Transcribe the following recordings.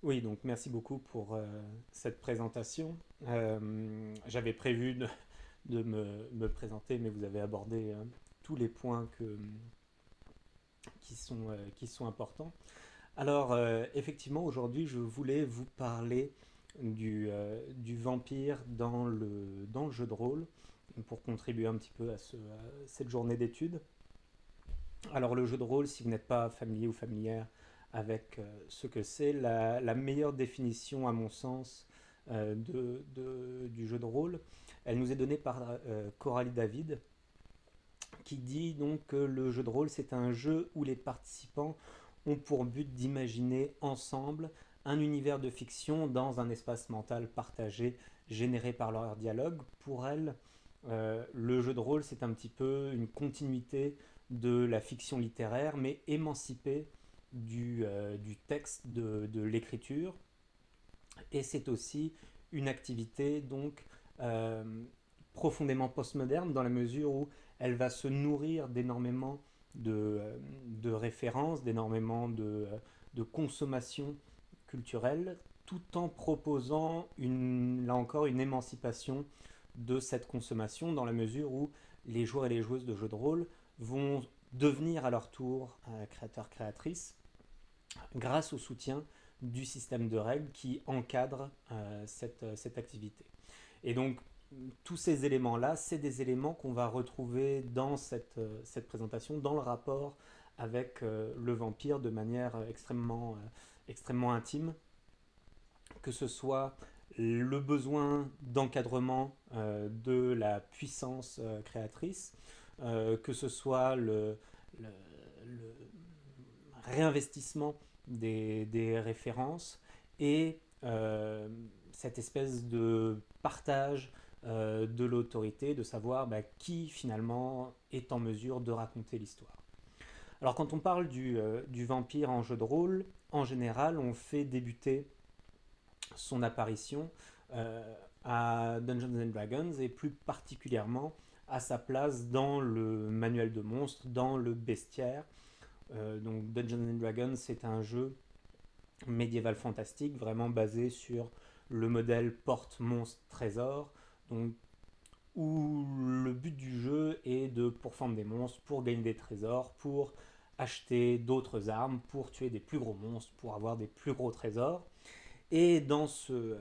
Oui, donc merci beaucoup pour cette présentation. J'avais prévu de me présenter, mais vous avez abordé tous les points qui sont importants. Alors, effectivement, aujourd'hui, je voulais vous parler du vampire dans le jeu de rôle, pour contribuer un petit peu à cette journée d'études. Alors, le jeu de rôle, si vous n'êtes pas familier ou familière avec ce que c'est, la meilleure définition, à mon sens, du jeu de rôle, elle nous est donnée par Coralie David, qui dit donc que le jeu de rôle, c'est un jeu où les participants ont pour but d'imaginer ensemble un univers de fiction dans un espace mental partagé, généré par leur dialogue. Pour elle, le jeu de rôle, c'est un petit peu une continuité de la fiction littéraire, mais émancipée du texte, de l'écriture. Et c'est aussi une activité donc euh, profondément postmoderne dans la mesure où elle va se nourrir d'énormément de références, d'énormément de consommation culturelle, tout en proposant là encore une émancipation de cette consommation dans la mesure où les joueurs et les joueuses de jeux de rôle vont devenir à leur tour créateurs créatrices grâce au soutien du système de règles qui encadre cette activité. Et donc, tous ces éléments-là, c'est des éléments qu'on va retrouver dans cette présentation, dans le rapport avec le vampire de manière extrêmement intime, que ce soit le besoin d'encadrement de la puissance créatrice, que ce soit le réinvestissement des références et cette espèce de partage de l'autorité, de savoir qui finalement est en mesure de raconter l'histoire. Alors quand on parle du vampire en jeu de rôle, en général on fait débuter son apparition à Dungeons and Dragons et plus particulièrement à sa place dans le manuel de monstres, dans le bestiaire. Donc Dungeons and Dragons, c'est un jeu médiéval fantastique, vraiment basé sur le modèle porte-monstre-trésor, donc où le but du jeu est de pourfendre des monstres pour gagner des trésors, pour acheter d'autres armes, pour tuer des plus gros monstres, pour avoir des plus gros trésors. Et dans ce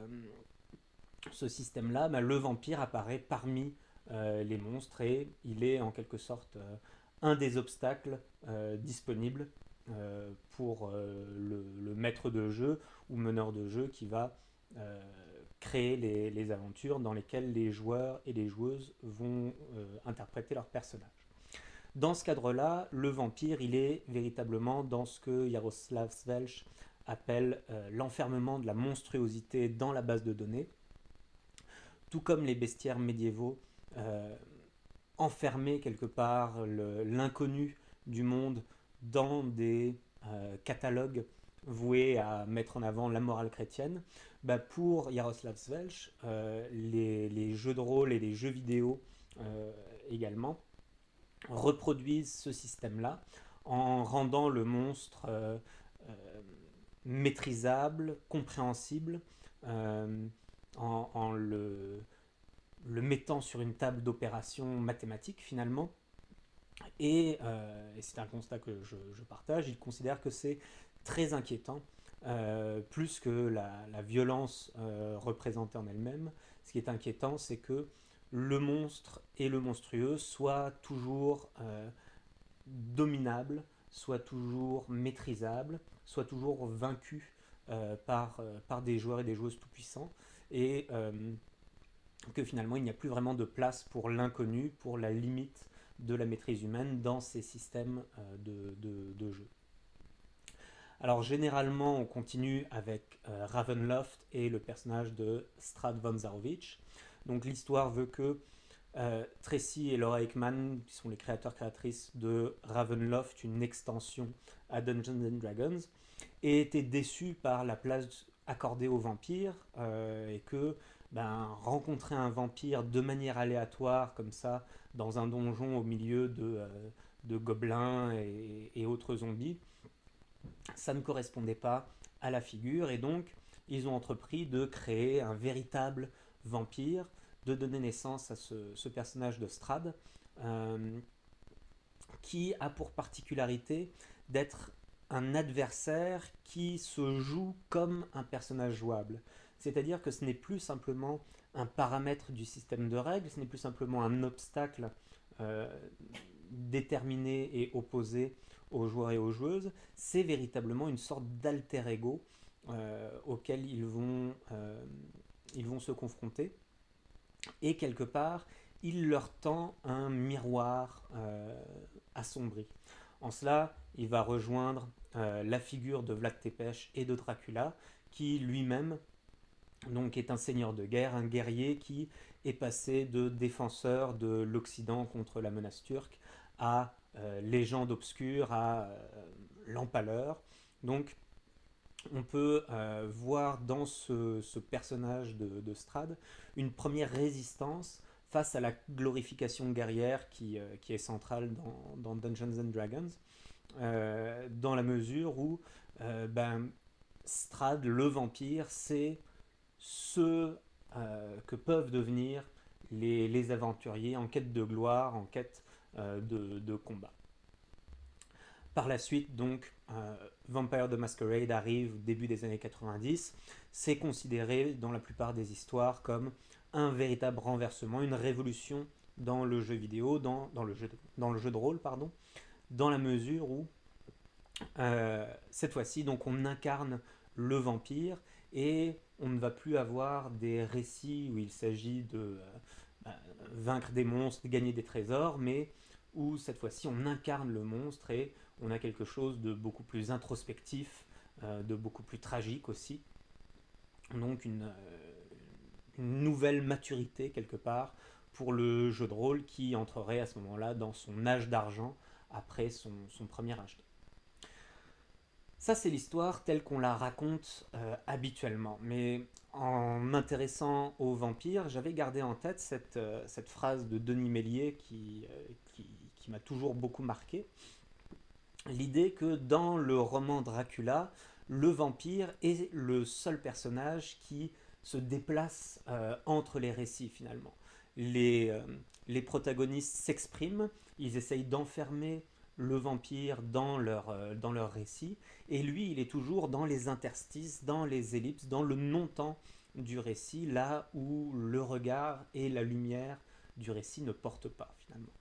système-là, le vampire apparaît parmi les monstres et il est en quelque sorte un des obstacles disponibles pour le maître de jeu ou meneur de jeu qui va euh, créer les aventures dans lesquelles les joueurs et les joueuses vont interpréter leurs personnages. Dans ce cadre-là, le vampire, il est véritablement dans ce que Jaroslav Svelch appelle l'enfermement de la monstruosité dans la base de données, tout comme les bestiaires médiévaux euh, enfermer quelque part l'inconnu du monde dans des catalogues voués à mettre en avant la morale chrétienne, pour Jaroslav Svelch, les jeux de rôle et les jeux vidéo également reproduisent ce système-là en rendant le monstre maîtrisable, compréhensible, euh, en le mettant sur une table d'opération mathématique finalement. Et c'est un constat que je partage, il considère que c'est très inquiétant, plus que la violence représentée en elle-même. Ce qui est inquiétant, c'est que le monstre et le monstrueux soient toujours dominables, soient toujours maîtrisables, soient toujours vaincus par des joueurs et des joueuses tout-puissants. Et que finalement il n'y a plus vraiment de place pour l'inconnu, pour la limite de la maîtrise humaine dans ces systèmes de jeu. Alors généralement on continue avec Ravenloft et le personnage de Strad von Zarovich. Donc l'histoire veut que Tracy et Laura Ekman, qui sont les créateurs-créatrices de Ravenloft, une extension à Dungeons and Dragons, aient été déçus par la place accordée aux vampires et que rencontrer un vampire de manière aléatoire comme ça dans un donjon au milieu de gobelins et autres zombies, ça ne correspondait pas à la figure, et donc ils ont entrepris de créer un véritable vampire, de donner naissance à ce personnage de Strahd, euh, qui a pour particularité d'être un adversaire qui se joue comme un personnage jouable. C'est-à-dire que ce n'est plus simplement un paramètre du système de règles, ce n'est plus simplement un obstacle euh, déterminé et opposé aux joueurs et aux joueuses, c'est véritablement une sorte d'alter ego auquel ils vont se confronter. Et quelque part, il leur tend un miroir assombri. En cela, il va rejoindre la figure de Vlad Tepes et de Dracula, qui lui-même donc est un seigneur de guerre, un guerrier qui est passé de défenseur de l'Occident contre la menace turque à légende obscure, à l'empaleur. Donc on peut voir dans ce personnage de Strahd une première résistance face à la glorification guerrière qui est centrale dans Dungeons and Dragons, dans la mesure où Strahd, le vampire, c'est ce que peuvent devenir les aventuriers en quête de gloire, en quête de combat. Par la suite, donc, Vampire the Masquerade arrive début des années 90. C'est considéré dans la plupart des histoires comme un véritable renversement, une révolution dans le jeu vidéo, dans le jeu de rôle, pardon, dans la mesure où cette fois-ci, donc, on incarne le vampire et on ne va plus avoir des récits où il s'agit de vaincre des monstres, gagner des trésors, mais où cette fois-ci on incarne le monstre et on a quelque chose de beaucoup plus introspectif, de beaucoup plus tragique aussi. Donc une nouvelle maturité quelque part pour le jeu de rôle qui entrerait à ce moment-là dans son âge d'argent après son premier âge d'or. Ça, c'est l'histoire telle qu'on la raconte habituellement. Mais en m'intéressant aux vampires, j'avais gardé en tête cette phrase de Denis Méliès qui m'a toujours beaucoup marqué. L'idée que dans le roman Dracula, le vampire est le seul personnage qui se déplace entre les récits finalement. Les protagonistes s'expriment, ils essayent d'enfermer le vampire dans leur récit, et lui, il est toujours dans les interstices, dans les ellipses, dans le non-temps du récit, là où le regard et la lumière du récit ne portent pas finalement.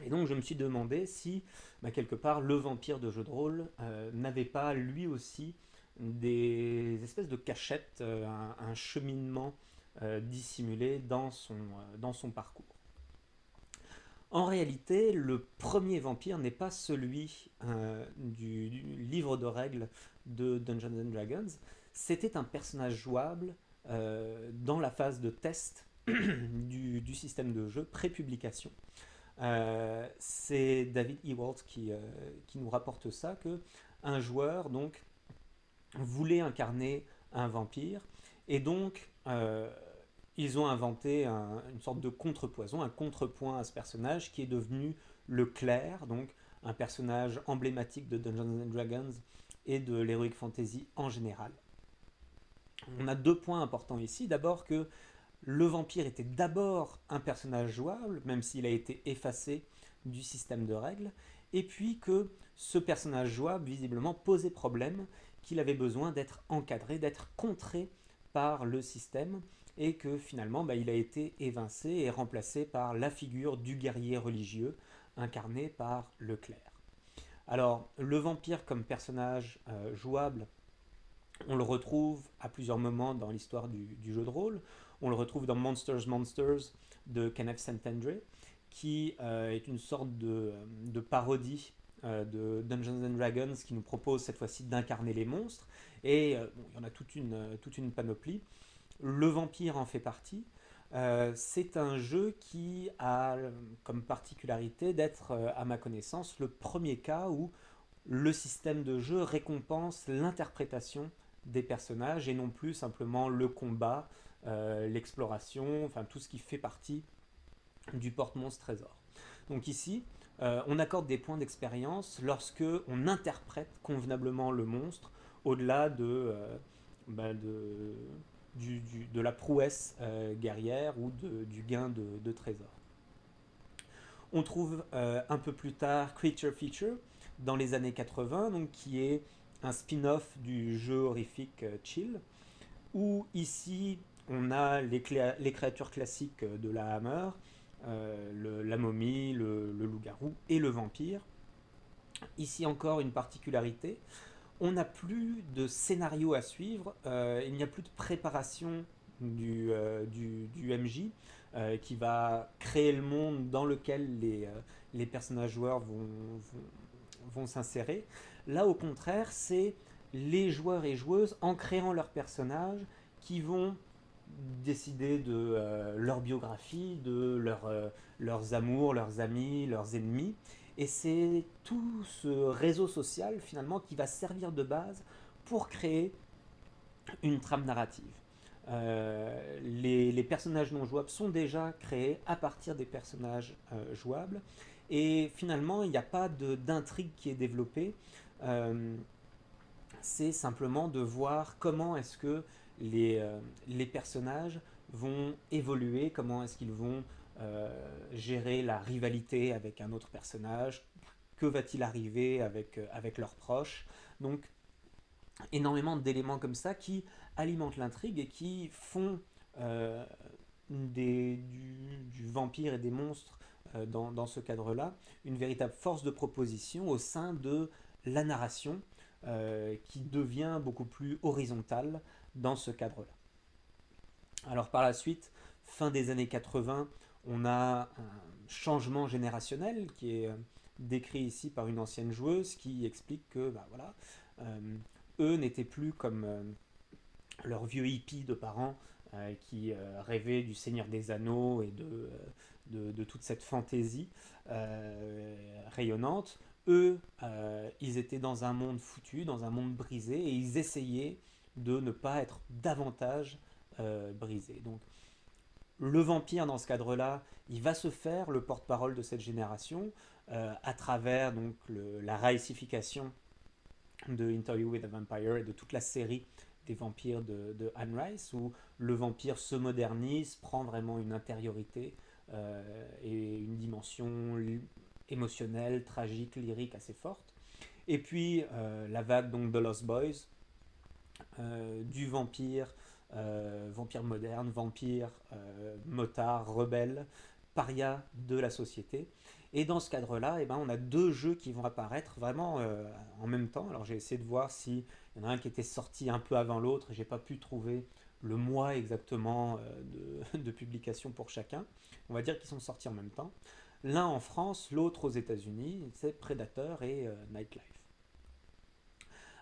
Et donc je me suis demandé si, quelque part, le vampire de jeu de rôle n'avait pas lui aussi des espèces de cachettes, un cheminement dissimulé dans son parcours. En réalité, le premier vampire n'est pas celui du livre de règles de Dungeons and Dragons. C'était un personnage jouable dans la phase de test du système de jeu pré-publication. C'est David Ewald qui nous rapporte ça, que un joueur donc voulait incarner un vampire et donc ils ont inventé une sorte de contrepoison, un contrepoint à ce personnage qui est devenu le clerc, donc un personnage emblématique de Dungeons and Dragons et de l'heroic fantasy en général. On a deux points importants ici. D'abord que le vampire était d'abord un personnage jouable, même s'il a été effacé du système de règles, et puis que ce personnage jouable visiblement posait problème, qu'il avait besoin d'être encadré, d'être contré par le système, et que finalement il a été évincé et remplacé par la figure du guerrier religieux incarné par le clerc. Alors le vampire comme personnage jouable, on le retrouve à plusieurs moments dans l'histoire du jeu de rôle. On le retrouve dans Monsters de Kenneth Saint-Andre, qui est une sorte de parodie de Dungeons and Dragons qui nous propose cette fois-ci d'incarner les monstres. Et il y en a toute une panoplie. Le vampire en fait partie. C'est un jeu qui a comme particularité d'être, à ma connaissance, le premier cas où le système de jeu récompense l'interprétation des personnages et non plus simplement le combat, l'exploration, enfin tout ce qui fait partie du porte-monstre trésor. Donc ici, on accorde des points d'expérience lorsque on interprète convenablement le monstre au-delà bah, de la prouesse guerrière ou du gain de trésors. On trouve un peu plus tard Creature Feature dans les années 80, donc, qui est un spin-off du jeu horrifique Chill, où ici on a les créatures classiques de la Hammer, la momie, le loup-garou et le vampire. Ici encore une particularité, on n'a plus de scénario à suivre, il n'y a plus de préparation du MJ qui va créer le monde dans lequel les personnages joueurs vont s'insérer. Là, au contraire, c'est les joueurs et joueuses, en créant leurs personnages, qui vont décider de leur biographie, leurs amours, leurs amis, leurs ennemis. Et c'est tout ce réseau social finalement qui va servir de base pour créer une trame narrative. Les personnages non jouables sont déjà créés à partir des personnages jouables. Et finalement, il n'y a pas d'intrigue qui est développée. Euh, c'est simplement de voir comment est-ce que les personnages vont évoluer, comment est-ce qu'ils vont gérer la rivalité avec un autre personnage, que va-t-il arriver avec leurs proches. Donc énormément d'éléments comme ça qui alimentent l'intrigue et qui font euh, du vampire et des monstres dans ce cadre-là une véritable force de proposition au sein de la narration qui devient beaucoup plus horizontale dans ce cadre-là. Alors par la suite, fin des années 80, on a un changement générationnel qui est décrit ici par une ancienne joueuse qui explique que bah, voilà, eux n'étaient plus comme leurs vieux hippies de parents qui rêvaient du Seigneur des Anneaux et de toute cette fantaisie rayonnante. Eux, ils étaient dans un monde foutu, dans un monde brisé, et ils essayaient de ne pas être davantage brisés. Donc, le vampire, dans ce cadre-là, il va se faire le porte-parole de cette génération à travers donc, la raïcification de Interview with a Vampire et de toute la série des vampires de Anne Rice, où le vampire se modernise, prend vraiment une intériorité et une dimension émotionnelle, tragique, lyrique assez forte. Et puis la vague donc de Lost Boys, du vampire, vampire moderne, vampire motard, rebelle, paria de la société. Et dans ce cadre-là, eh ben, on a deux jeux qui vont apparaître vraiment en même temps. Alors j'ai essayé de voir s'il y en a un qui était sorti un peu avant l'autre, et j'ai pas pu trouver le mois exactement de publication pour chacun. On va dire qu'ils sont sortis en même temps. L'un en France, l'autre aux États-Unis, c'est Predator et Nightlife.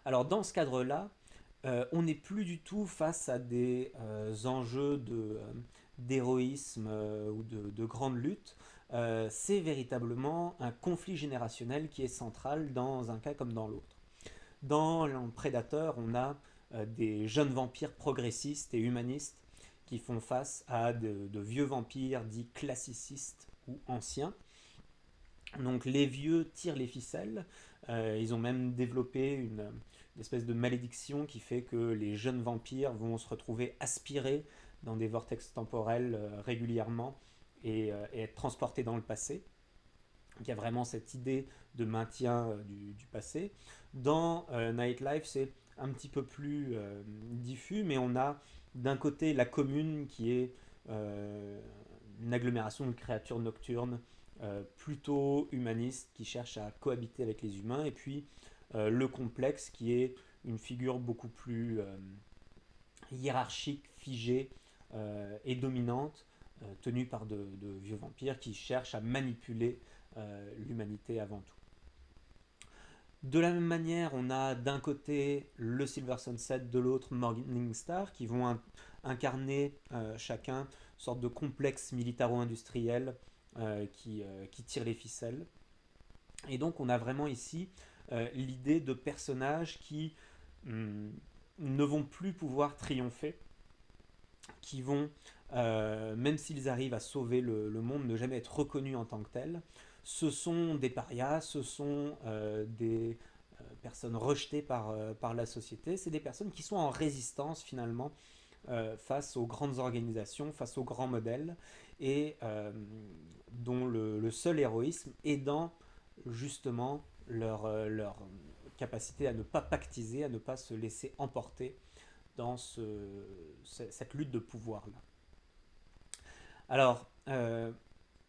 Alors dans ce cadre-là, on n'est plus du tout face à des enjeux d'héroïsme ou de grande lutte. C'est véritablement un conflit générationnel qui est central dans un cas comme dans l'autre. Dans Predator, on a des jeunes vampires progressistes et humanistes qui font face à de vieux vampires dits classicistes ou anciens. Donc les vieux tirent les ficelles. Ils ont même développé une espèce de malédiction qui fait que les jeunes vampires vont se retrouver aspirés dans des vortex temporels régulièrement et être transportés dans le passé. Donc, il y a vraiment cette idée de maintien du passé. Dans Nightlife, c'est un petit peu plus diffus, mais on a d'un côté la commune qui est une agglomération de créatures nocturnes plutôt humanistes qui cherchent à cohabiter avec les humains, et puis le complexe qui est une figure beaucoup plus hiérarchique, figée et dominante, tenue par de vieux vampires qui cherchent à manipuler l'humanité avant tout. De la même manière, on a d'un côté le Silver Sunset, de l'autre Morningstar, qui vont incarner chacun une sorte de complexe militaro-industriel qui tire les ficelles. Et donc on a vraiment ici l'idée de personnages qui ne vont plus pouvoir triompher, qui vont, même s'ils arrivent à sauver le monde, ne jamais être reconnus en tant que tels. Ce sont des parias, ce sont personnes rejetées par la société. C'est des personnes qui sont en résistance finalement face aux grandes organisations, face aux grands modèles, et dont le seul héroïsme est dans justement leur capacité à ne pas pactiser, à ne pas se laisser emporter dans cette lutte de pouvoir-là. Alors,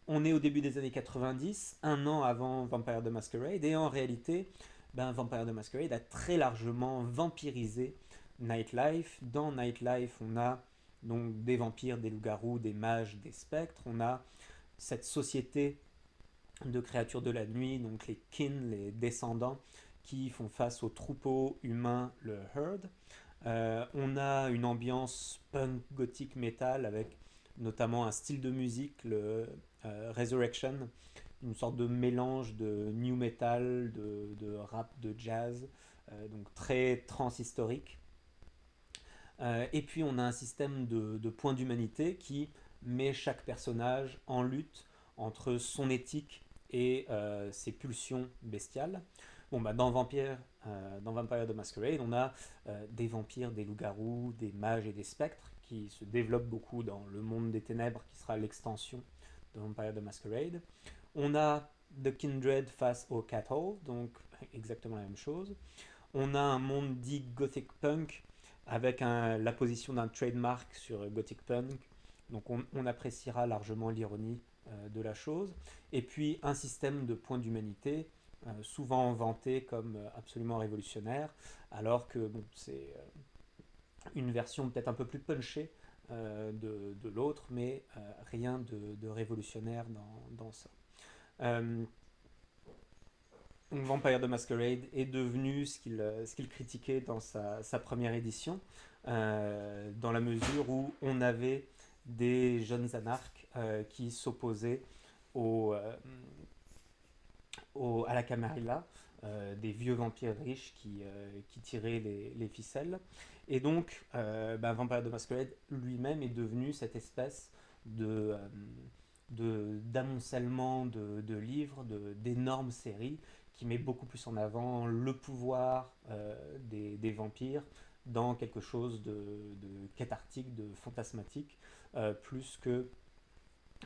on est au début des années 90, un an avant Vampire the Masquerade, et en réalité, Vampire the Masquerade a très largement vampirisé Nightlife. Dans Nightlife, on a donc des vampires, des loups-garous, des mages, des spectres. On a cette société de créatures de la nuit, donc les kin, les descendants, qui font face aux troupeaux humains, le herd. On a une ambiance punk, gothique, metal, avec notamment un style de musique, le Resurrection, une sorte de mélange de new metal, de rap, de jazz, donc très transhistorique. Et puis on a un système de points d'humanité qui met chaque personnage en lutte entre son éthique et ses pulsions bestiales. Bon, dans Vampire the Masquerade, on a des vampires, des loups-garous, des mages et des spectres qui se développent beaucoup dans le monde des ténèbres qui sera l'extension de Vampire the Masquerade. On a The Kindred face au Cattle, donc exactement la même chose. On a un monde dit gothic punk avec la position d'un trademark sur gothic punk. Donc on appréciera largement l'ironie de la chose. Et puis un système de points d'humanité, souvent vanté comme absolument révolutionnaire, alors que bon, c'est une version peut-être un peu plus punchée de l'autre, mais rien de révolutionnaire dans ça. Euh, Vampire the Masquerade est devenu ce qu'il critiquait dans sa première édition, dans la mesure où on avait des jeunes anarques qui s'opposaient au, euh, à la Camarilla, des vieux vampires riches qui tiraient les ficelles. Et donc, Vampire the Masquerade lui-même est devenu cette espèce de, d'amoncellement de livres, d'énormes séries qui met beaucoup plus en avant le pouvoir des vampires dans quelque chose de cathartique, de fantasmatique, plus que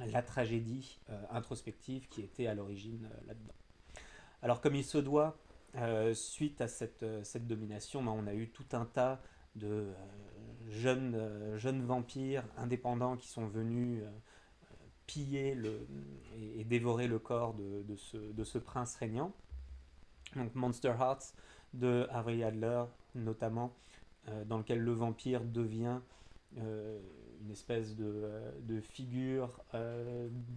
la tragédie introspective qui était à l'origine là-dedans. Alors comme il se doit, suite à cette domination, on a eu tout un tas de jeunes vampires indépendants qui sont venus piller et dévorer le corps de ce prince régnant. Donc Monster Hearts de Harry Adler notamment, dans lequel le vampire devient une espèce de figure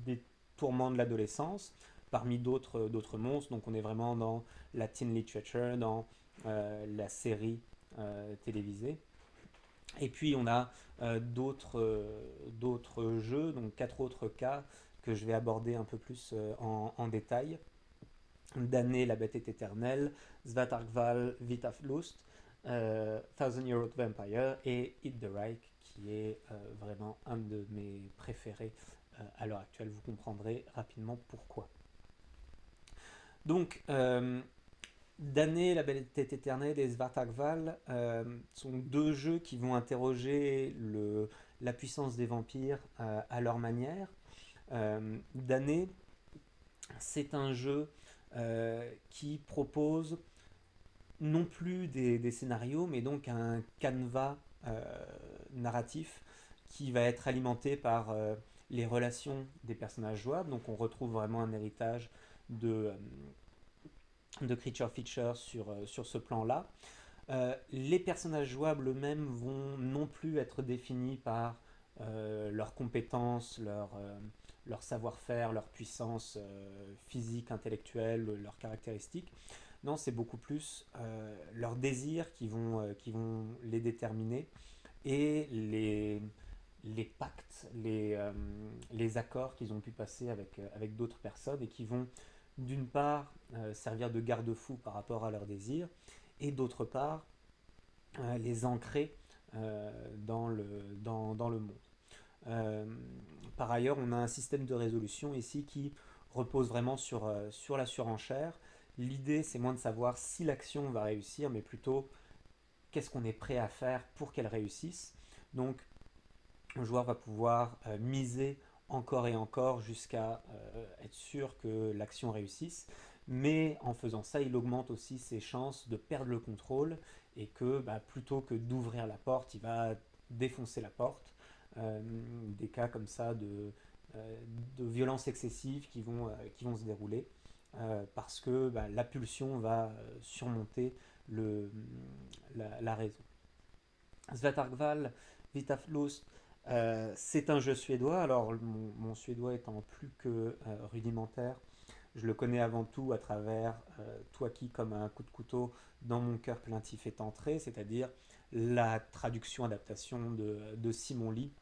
des tourments de l'adolescence, parmi d'autres monstres. Donc on est vraiment dans la teen literature, dans la série télévisée. Et puis on a d'autres jeux, donc quatre autres cas que je vais aborder un peu plus en détail. Damné, la bête est éternelle, Svartalfheim, Vitaflust, Thousand Year Old Vampire et Hit the Reich, qui est vraiment un de mes préférés à l'heure actuelle. Vous comprendrez rapidement pourquoi. Donc, Damné, la bête est éternelle et Svartalfheim sont deux jeux qui vont interroger la puissance des vampires à leur manière. Damné, c'est un jeu qui propose non plus des scénarios, mais donc un canevas narratif qui va être alimenté par les relations des personnages jouables. Donc on retrouve vraiment un héritage de Creature Feature sur ce plan-là. Les personnages jouables eux-mêmes vont non plus être définis par leurs compétences, leur savoir-faire, leur puissance physique, intellectuelle, leurs caractéristiques. Non, c'est beaucoup plus leurs désirs qui vont les déterminer et les pactes, les accords qu'ils ont pu passer avec d'autres personnes et qui vont d'une part servir de garde-fou par rapport à leurs désirs et d'autre part les ancrer dans le monde. Euh, Par ailleurs, on a un système de résolution ici qui repose vraiment sur la surenchère, L'idée, c'est moins de savoir si l'action va réussir, mais plutôt qu'est-ce qu'on est prêt à faire pour qu'elle réussisse. Donc, le joueur va pouvoir miser encore et encore jusqu'à être sûr que l'action réussisse. Mais en faisant ça, il augmente aussi ses chances de perdre le contrôle et que plutôt que d'ouvrir la porte, il va défoncer la porte. Des cas comme ça euh, de violence excessive qui vont se dérouler parce que la pulsion va surmonter le, la raison. Svatarkval Vitaflost, c'est un jeu suédois. Alors, mon suédois étant plus que rudimentaire, je le connais avant tout à travers Toi qui, comme un coup de couteau, dans mon cœur plaintif est entré, c'est-à-dire la traduction adaptation de Simon Lee,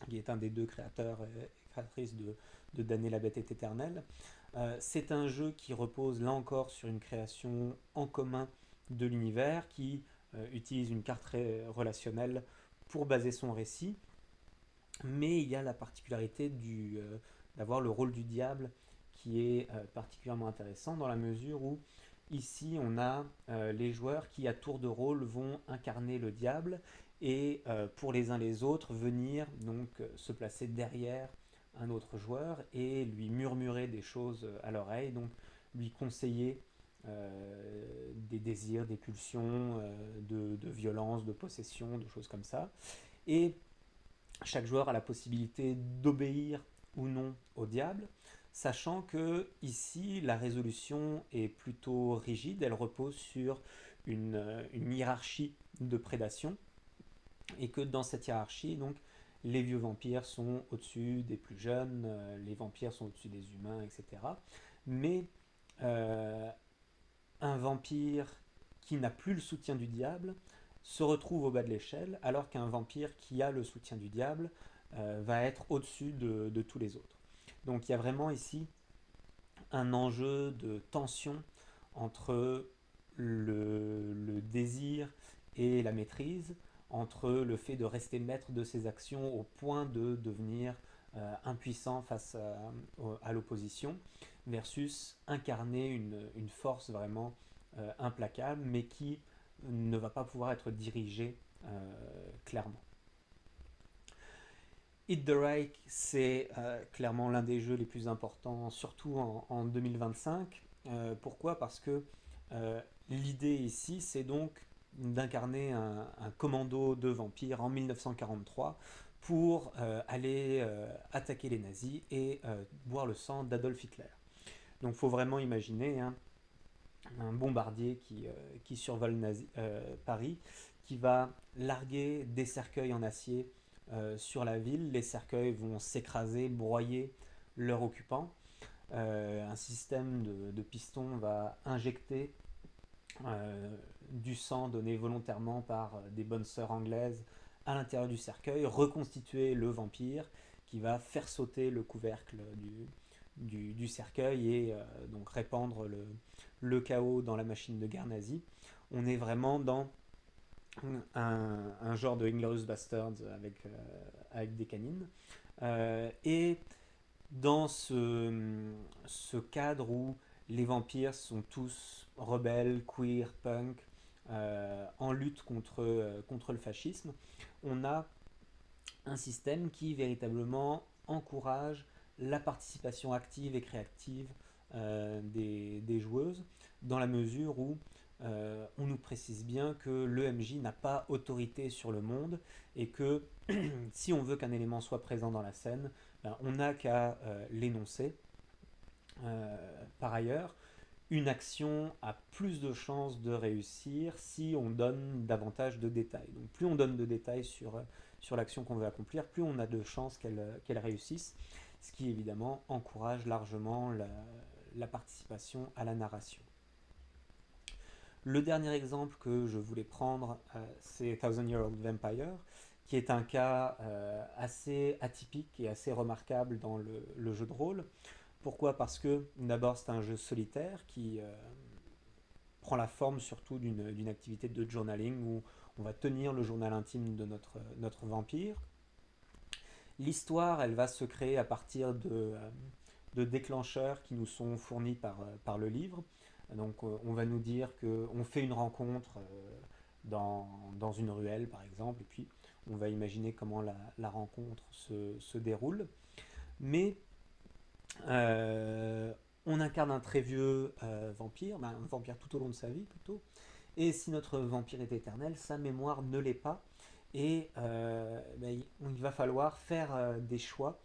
qui est un des deux créateurs et créatrices de Damnée la bête est éternelle. C'est un jeu qui repose là encore sur une création en commun de l'univers, qui utilise une carte relationnelle pour baser son récit, mais il y a la particularité d'avoir le rôle du diable qui est particulièrement intéressant dans la mesure où ici on a les joueurs qui à tour de rôle vont incarner le diable et pour les uns les autres venir donc se placer derrière un autre joueur et lui murmurer des choses à l'oreille, donc lui conseiller des désirs, des pulsions, de violence, de possession, de choses comme ça. Et chaque joueur a la possibilité d'obéir ou non au diable, sachant que ici la résolution est plutôt rigide, elle repose sur une hiérarchie de prédation, et que dans cette hiérarchie, donc, les vieux vampires sont au-dessus des plus jeunes, les vampires sont au-dessus des humains, etc. Mais euh, un vampire qui n'a plus le soutien du diable se retrouve au bas de l'échelle, alors qu'un vampire qui a le soutien du diable va être au-dessus de tous les autres. Donc il y a vraiment ici un enjeu de tension entre le désir et la maîtrise, entre le fait de rester maître de ses actions au point de devenir impuissant face à l'opposition, versus incarner une force vraiment implacable, mais qui ne va pas pouvoir être dirigée clairement. Hit the Rake, c'est clairement l'un des jeux les plus importants, surtout en 2025. Pourquoi? Parce que l'idée ici, c'est donc d'incarner un commando de vampires en 1943 pour aller attaquer les nazis et boire le sang d'Adolf Hitler. Donc il faut vraiment imaginer un bombardier qui survole Paris, qui va larguer des cercueils en acier sur la ville. Les cercueils vont s'écraser, broyer leurs occupants. Un système de pistons va injecter du sang donné volontairement par des bonnes sœurs anglaises à l'intérieur du cercueil, reconstituer le vampire qui va faire sauter le couvercle du cercueil et donc répandre le chaos dans la machine de guerre nazie. On est vraiment dans un genre de Inglourious Basterds avec des canines. Et dans ce cadre où les vampires sont tous rebelles, queer, punk, en lutte contre le fascisme, on a un système qui véritablement encourage la participation active et créative des joueuses, dans la mesure où on nous précise bien que l'EMJ n'a pas autorité sur le monde et que si on veut qu'un élément soit présent dans la scène, ben, on n'a qu'à l'énoncer. Par ailleurs, une action a plus de chances de réussir si on donne davantage de détails. Donc plus on donne de détails sur l'action qu'on veut accomplir, plus on a de chances qu'elle réussisse, ce qui évidemment encourage largement la participation à la narration. Le dernier exemple que je voulais prendre, c'est Thousand Year Old Vampire, qui est un cas assez atypique et assez remarquable dans le jeu de rôle. Pourquoi? Parce que d'abord c'est un jeu solitaire qui prend la forme surtout d'une activité de journaling où on va tenir le journal intime de notre vampire. L'histoire, elle va se créer à partir de déclencheurs qui nous sont fournis par le livre. Donc on va nous dire qu'on fait une rencontre dans une ruelle par exemple, et puis on va imaginer comment la rencontre se déroule. Mais euh, on incarne un très vieux vampire, ben, un vampire tout au long de sa vie plutôt. Et si notre vampire est éternel, sa mémoire ne l'est pas. Et ben, il va falloir faire des choix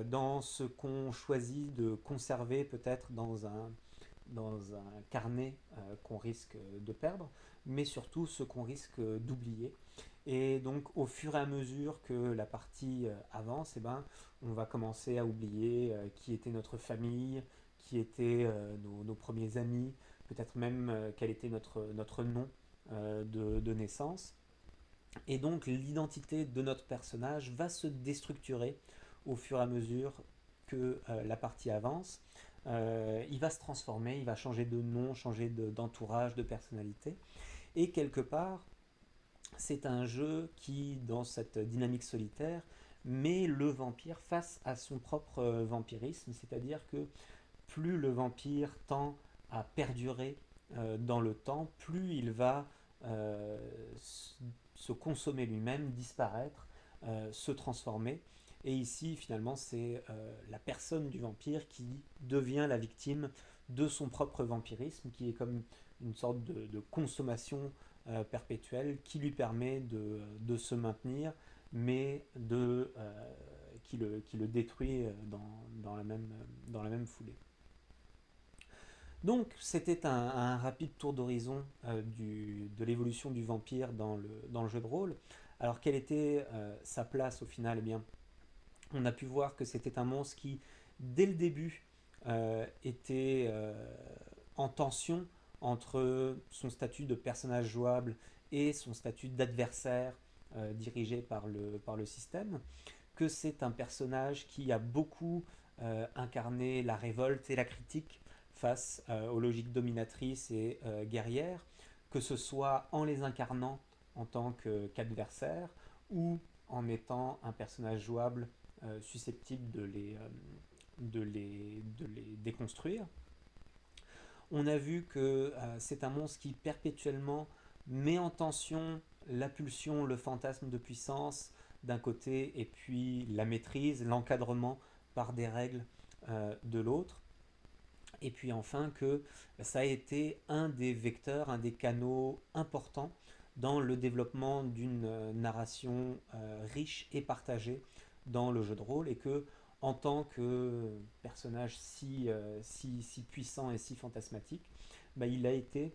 dans ce qu'on choisit de conserver peut-être dans un carnet qu'on risque de perdre, mais surtout ce qu'on risque d'oublier. Et donc au fur et à mesure que la partie avance, eh ben, on va commencer à oublier qui était notre famille, qui étaient nos premiers amis, peut-être même quel était notre nom de naissance. Et donc l'identité de notre personnage va se déstructurer au fur et à mesure que la partie avance. Il va se transformer, il va changer de nom, changer d'entourage, de personnalité. Et quelque part, c'est un jeu qui, dans cette dynamique solitaire, met le vampire face à son propre vampirisme, c'est-à-dire que plus le vampire tend à perdurer dans le temps, plus il va euh, se consommer lui-même, disparaître, se transformer. Et ici, finalement, c'est la personne du vampire qui devient la victime de son propre vampirisme, qui est comme une sorte de consommation perpétuelle qui lui permet de se maintenir, mais qui le détruit dans la même foulée. Donc c'était un rapide tour d'horizon de l'évolution du vampire dans le jeu de rôle. Alors quelle était sa place au final? Eh bien, on a pu voir que c'était un monstre qui, dès le début, était en tension entre son statut de personnage jouable et son statut d'adversaire dirigé par le système, que c'est un personnage qui a beaucoup incarné la révolte et la critique face aux logiques dominatrices et guerrières, que ce soit en les incarnant en tant qu'adversaire ou en étant un personnage jouable susceptible de les déconstruire. On a vu que c'est un monstre qui perpétuellement met en tension la pulsion, le fantasme de puissance d'un côté et puis la maîtrise, l'encadrement par des règles de l'autre. Et puis enfin que ça a été un des vecteurs, un des canaux importants dans le développement d'une narration riche et partagée dans le jeu de rôle et que en tant que personnage si puissant et si fantasmatique, bah, il a été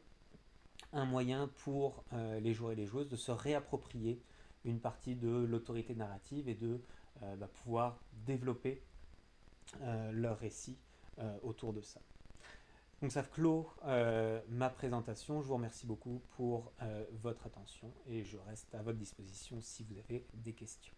un moyen pour les joueurs et les joueuses de se réapproprier une partie de l'autorité narrative et de pouvoir développer leur récit autour de ça. Donc ça clôt ma présentation. Je vous remercie beaucoup pour votre attention et je reste à votre disposition si vous avez des questions.